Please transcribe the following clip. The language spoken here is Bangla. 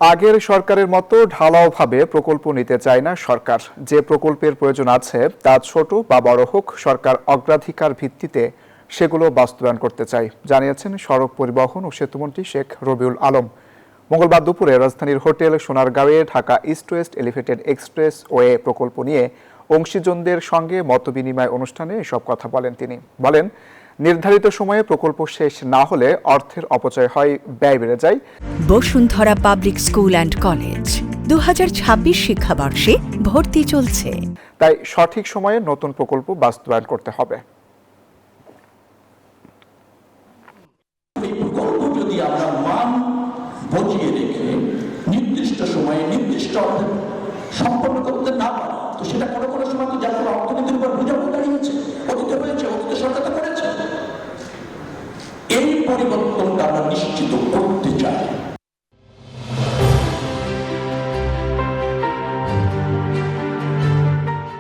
আগের সরকারের মতো ঢালাওভাবে প্রকল্প নিতে চায় না সরকার। যে প্রকল্পের প্রয়োজন আছে তা ছোট বা বড় হোক, সরকার অগ্রাধিকার ভিত্তিতে সেগুলো বাস্তবায়ন করতে চায়, জানিয়েছেন সড়ক পরিবহন ও সেতুমন্ত্রী শেখ রবিউল আলম। মঙ্গলবার দুপুরে রাজধানীর হোটেল সোনারগাঁওয়ে Dhaka east west elevated expressway প্রকল্প নিয়ে অংশীজনদের সঙ্গে মতবিনিময় অনুষ্ঠানে এসব কথা বলেন তিনি। বলেন, নির্ধারিত সময়ে প্রকল্প শেষ না হলে অর্থের অপচয় হয়, ব্যয় বেড়ে যায়। Bashundhara public school and college 2026 শিক্ষাবর্ষে ভর্তি চলছে। তাই সঠিক সময়ে নতুন প্রকল্প বাস্তবায়ন করতে হবে। এই প্রকল্প যদি আমরা মান বজিয়ে রেখে নির্দিষ্ট সময়ে নির্দিষ্ট অর্থে সম্পন্ন করতে না পারি, তো সেটা কোনো সময় তো যার অর্থনীতির উপর বোঝা